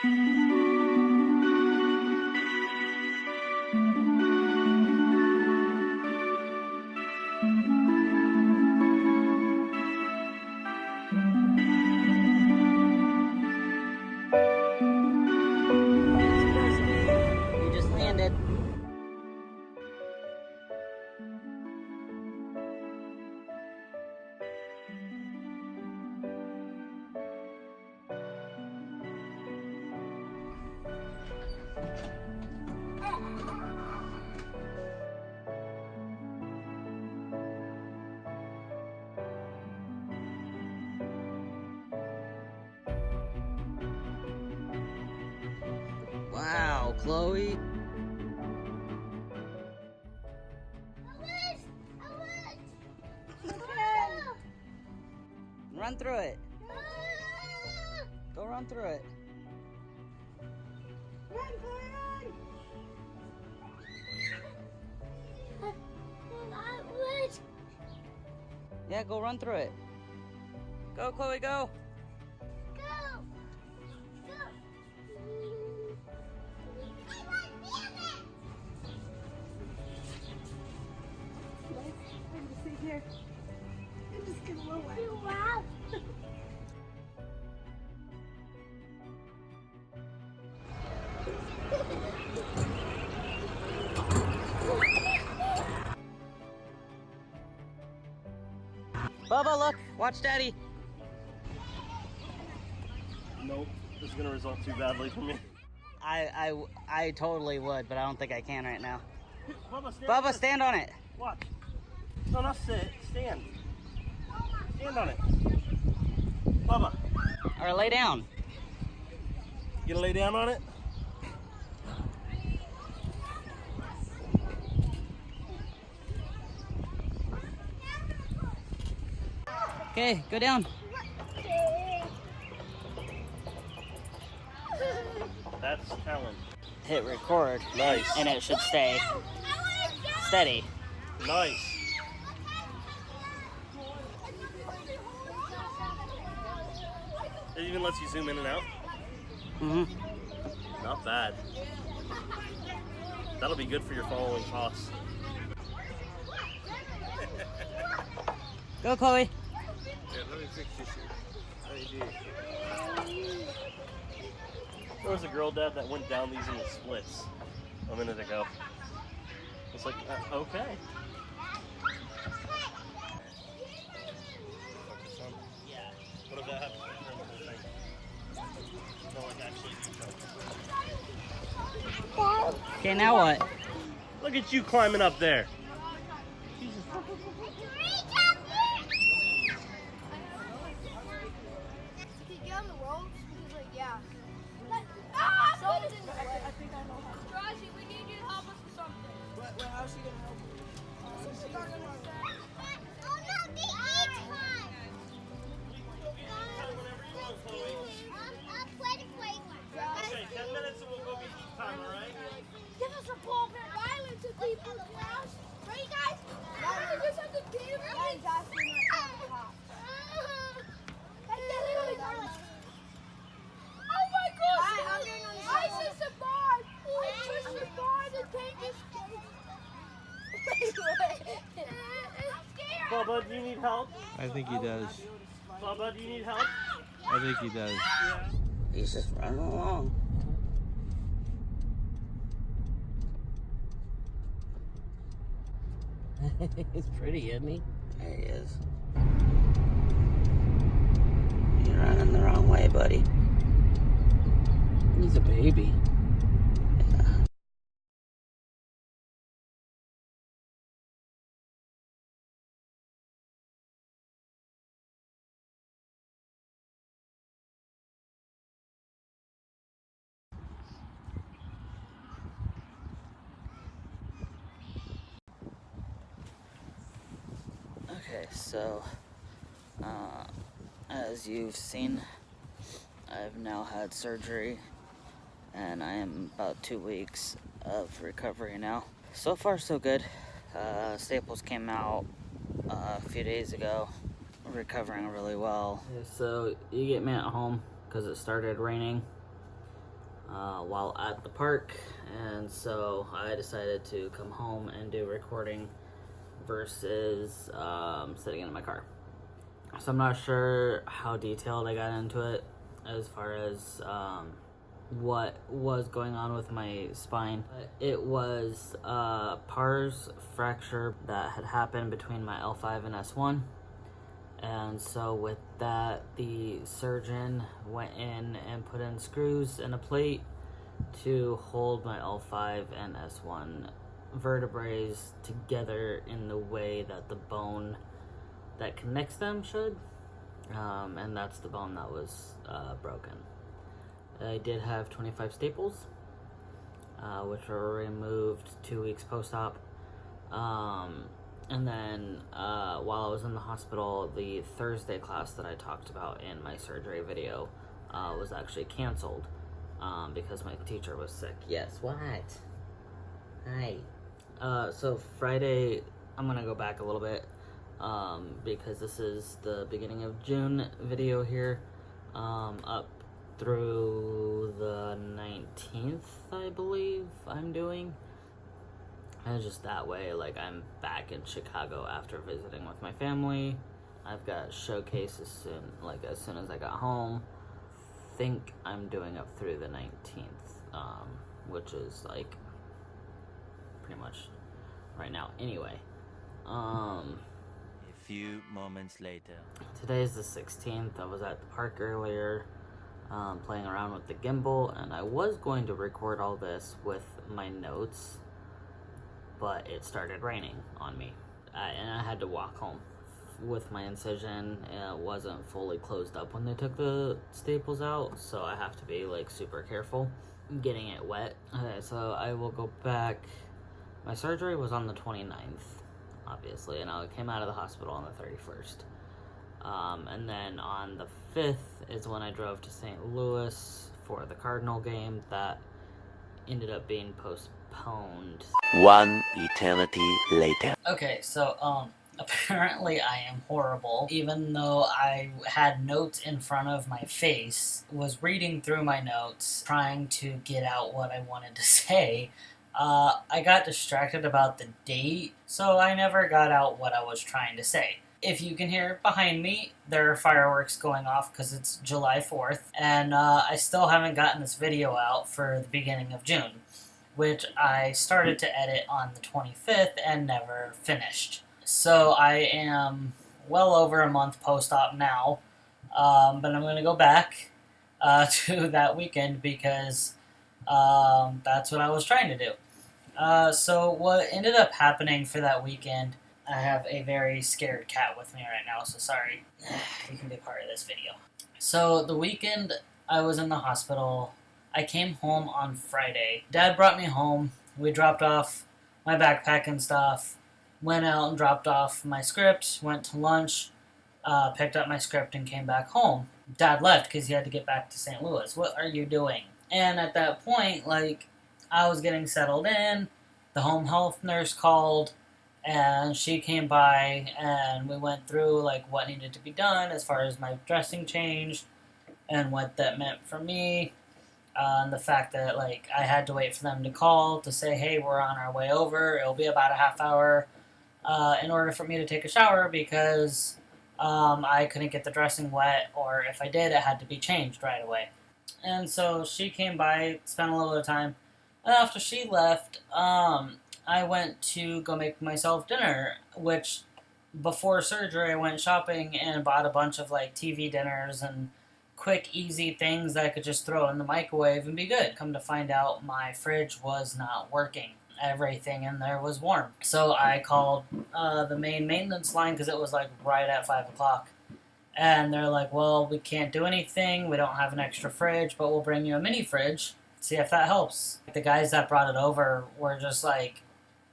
You just landed. Wow, Chloe. Run through it. Go run through it. Yeah, go run through it. Go, Chloe, go. Here. I'm just gonna roll out. Wow. Bubba, look. Watch Daddy. Nope. This is gonna result too badly for me. I totally would, but I don't think I can right now. Bubba, Stand on it. Watch. No, not sit. Stand. Stand on it. Bubba. Or lay down. You gonna lay down on it? Okay, go down. That's talent. Hit record. Nice. And it should stay steady. Nice. It even lets you zoom in and out. Mm-hmm. Not bad. That'll be good for your following Foss. Go, Chloe. Yeah, let me fix this here. There was a girl, Dad, that went down these in the splits a minute ago. It's like, okay. Yeah. What if that happens to turn the whole thing? No, like actually do something. Okay, now what? Look at you climbing up there. I think I know how. Raji, we need you to help us with something. Well, how's she gonna help me? Oh no, the each one! Okay, 10 minutes and we'll go get each time, alright? Give us a ball of violence to people's house. Right, guys? We just have to beat him. Oh my gosh! I just survived! I just survived the tank escape! I'm scared! Bubba, do you need help? I think he does. Bubba, do you need help? I think he does. Yeah. He's just running along. He's pretty, isn't he? There he is. You're running the wrong way, buddy. He's a baby. Yeah. Okay, so as you've seen, I've now had surgery and I am about 2 weeks of recovery now. So far so good. Staples came out a few days ago, recovering really well. So you get me at home because it started raining while at the park, and so I decided to come home and do recording versus sitting in my car. So I'm not sure how detailed I got into it as far as what was going on with my spine. It was a pars fracture that had happened between my L5 and S1. And so with that, the surgeon went in and put in screws and a plate to hold my L5 and S1 vertebrae together in the way that the bone that connects them should. And that's the bone that was broken. I did have 25 staples, which were removed 2 weeks post-op. And then while I was in the hospital, the Thursday class that I talked about in my surgery video was actually canceled because my teacher was sick. Yes, what? Hi. So Friday, I'm going to go back a little bit because this is the beginning of June video here, up through the 19th, I believe I'm doing. And just that way, like, I'm back in Chicago after visiting with my family. I've got showcases soon, like, as soon as I got home. Think I'm doing up through the 19th, which is, like, pretty much right now. Anyway, a few moments later. Today's the 16th. I was at the park earlier, playing around with the gimbal, and I was going to record all this with my notes, but it started raining on me, and I had to walk home with my incision. It wasn't fully closed up when they took the staples out, so I have to be, like, super careful getting it wet. Okay, so I will go back. My surgery was on the 29th, obviously, and I came out of the hospital on the 31st. And then on the 5th is when I drove to St. Louis for the Cardinal game that ended up being postponed. One eternity later. Okay, so apparently I am horrible. Even though I had notes in front of my face, was reading through my notes, trying to get out what I wanted to say, I got distracted about the date, so I never got out what I was trying to say. If you can hear behind me, there are fireworks going off because it's July 4th, and I still haven't gotten this video out for the beginning of June, which I started to edit on the 25th and never finished. So I am well over a month post-op now, but I'm going to go back to that weekend because that's what I was trying to do. So what ended up happening for that weekend, I have a very scared cat with me right now, so sorry. You can be part of this video. So the weekend I was in the hospital. I came home on Friday. Dad brought me home. We dropped off my backpack and stuff. Went out and dropped off my script. Went to lunch. Picked up my script and came back home. Dad left because he had to get back to St. Louis. What are you doing? And at that point, like, I was getting settled in. The home health nurse called, and she came by, and we went through, like, what needed to be done as far as my dressing change and what that meant for me. And the fact that, like, I had to wait for them to call to say, hey, we're on our way over. It'll be about a half hour in order for me to take a shower because I couldn't get the dressing wet, or if I did, it had to be changed right away. And so she came by, spent a little bit of time, and after she left, I went to go make myself dinner, which before surgery I went shopping and bought a bunch of, like, TV dinners and quick, easy things that I could just throw in the microwave and be good. Come to find out, my fridge was not working. Everything in there was warm. So I called the main maintenance line because it was, like, right at 5 o'clock. And they're like, well, we can't do anything. We don't have an extra fridge, but we'll bring you a mini fridge. See if that helps. The guys that brought it over were just like,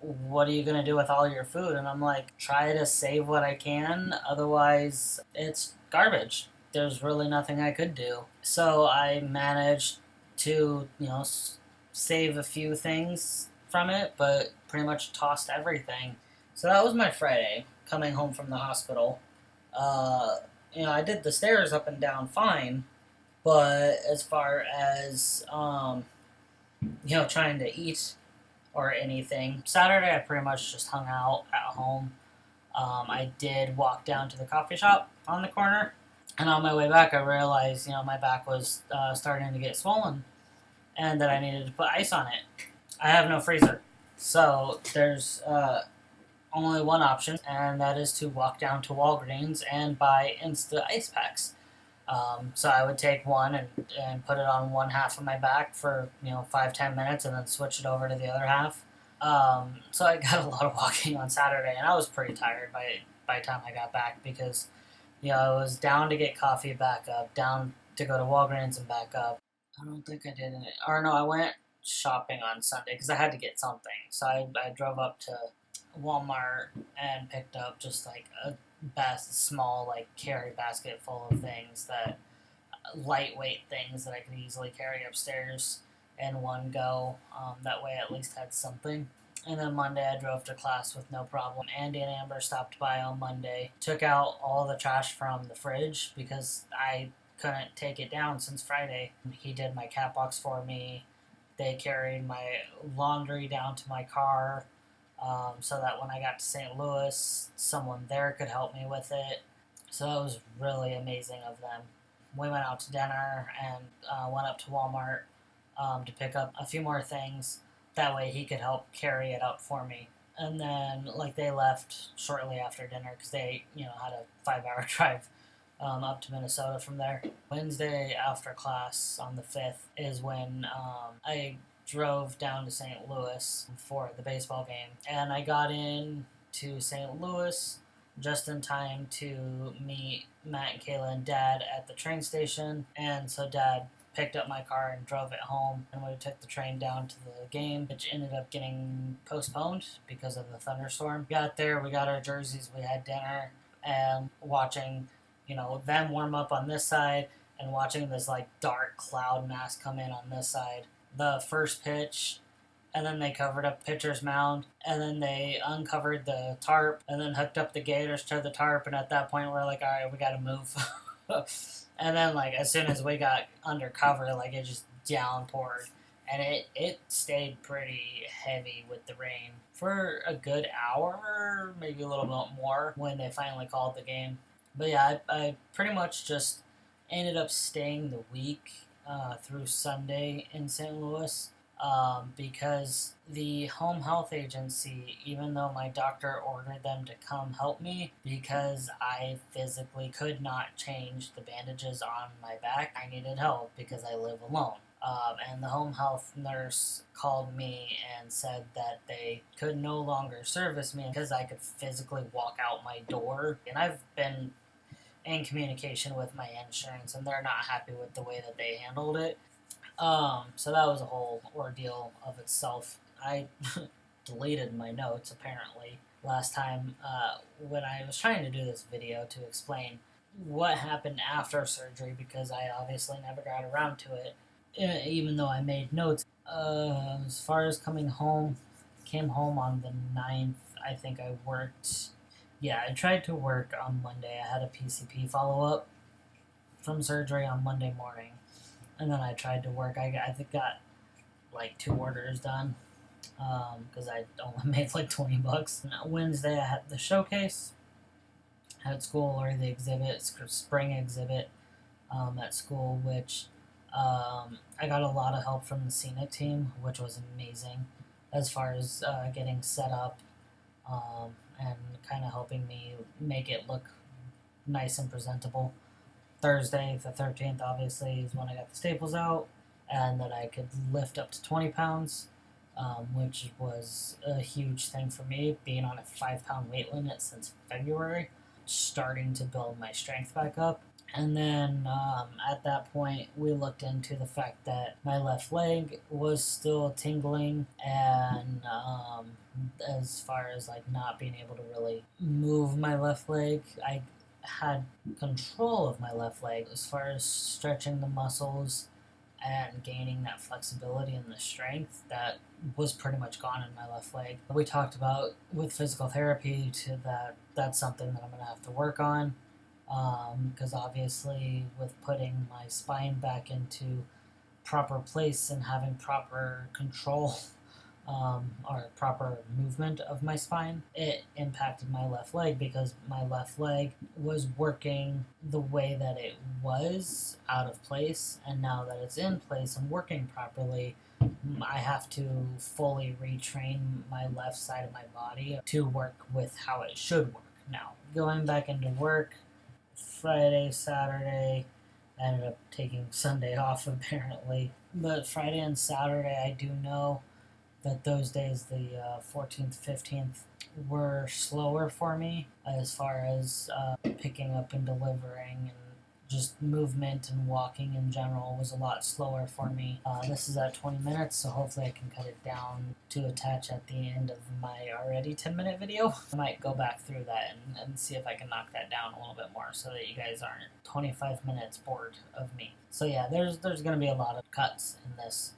what are you going to do with all your food? And I'm like, try to save what I can. Otherwise, it's garbage. There's really nothing I could do. So I managed to, save a few things from it, but pretty much tossed everything. So that was my Friday, coming home from the hospital. I did the stairs up and down fine, But as far as trying to eat or anything, Saturday I pretty much just hung out at home. I did walk down to the coffee shop on the corner, and on my way back, I realized my back was starting to get swollen, and that I needed to put ice on it. I have no freezer, so there's only one option, and that is to walk down to Walgreens and buy Insta ice packs. So I would take one and put it on one half of my back for 5-10 minutes, and then switch it over to the other half. So I got a lot of walking on Saturday, and I was pretty tired by the time I got back because I was down to get coffee, back up, down to go to Walgreens and back up. I don't think I did it, or no, I went shopping on Sunday because I had to get something. So I drove up to Walmart and picked up just like a small like carry basket full of things, that lightweight things that I could easily carry upstairs in one go. That way I at least had something. And then Monday I drove to class with no problem. Andy and Amber stopped by on Monday, took out all the trash from the fridge because I couldn't take it down since Friday. He did my cat box for me. They carried my laundry down to my car, so that when I got to St. Louis, someone there could help me with it. So that was really amazing of them. We went out to dinner and went up to Walmart to pick up a few more things. That way he could help carry it up for me. And then, they left shortly after dinner because they, had a 5-hour drive up to Minnesota from there. Wednesday after class on the 5th is when I drove down to St. Louis for the baseball game. And I got in to St. Louis just in time to meet Matt and Kayla and Dad at the train station. And so Dad picked up my car and drove it home, and we took the train down to the game, which ended up getting postponed because of the thunderstorm. Got there, we got our jerseys, we had dinner, and watching them warm up on this side and watching this dark cloud mass come in on this side. The first pitch, and then they covered up pitcher's mound, and then they uncovered the tarp, and then hooked up the gators to the tarp, and at that point we're like, all right, we gotta move. And then as soon as we got under cover, it just downpoured, and it stayed pretty heavy with the rain for a good hour, maybe a little bit more, when they finally called the game. But yeah, I pretty much just ended up staying the week through Sunday in St. Louis, because the home health agency, even though my doctor ordered them to come help me because I physically could not change the bandages on my back, I needed help because I live alone. And the home health nurse called me and said that they could no longer service me because I could physically walk out my door. And I've been in communication with my insurance, and they're not happy with the way that they handled it. So that was a whole ordeal of itself. I deleted my notes, apparently, last time when I was trying to do this video to explain what happened after surgery, because I obviously never got around to it, even though I made notes. As far as coming home, came home on the 9th. I think I worked. Yeah, I tried to work on Monday. I had a PCP follow-up from surgery on Monday morning. And then I tried to work. I got 2 orders done because I only made $20. And Wednesday I had the showcase at school, or the exhibit, spring exhibit at school, which I got a lot of help from the scenic team, which was amazing as far as getting set up and kind of helping me make it look nice and presentable. Thursday, the 13th, obviously, is when I got the staples out, and that I could lift up to 20 pounds, which was a huge thing for me, being on a 5-pound weight limit since February, starting to build my strength back up. And then at that point, we looked into the fact that my left leg was still tingling, and as far as not being able to really move my left leg, I had control of my left leg as far as stretching the muscles and gaining that flexibility and the strength that was pretty much gone in my left leg. We talked about with physical therapy that's something that I'm going to have to work on. because obviously with putting my spine back into proper place and having proper control or proper movement of my spine, it impacted my left leg because my left leg was working the way that it was out of place, and now that it's in place and working properly, I have to fully retrain my left side of my body to work with how it should work. Now, going back into work Friday, Saturday, I ended up taking Sunday off apparently. But Friday and Saturday, I do know that those days, the 14th, 15th, were slower for me as far as picking up and delivering, and just movement and walking in general was a lot slower for me. This is at 20 minutes, so hopefully I can cut it down to attach at the end of my already 10-minute video. I might go back through that and see if I can knock that down a little bit more so that you guys aren't 25 minutes bored of me. So yeah, there's going to be a lot of cuts in this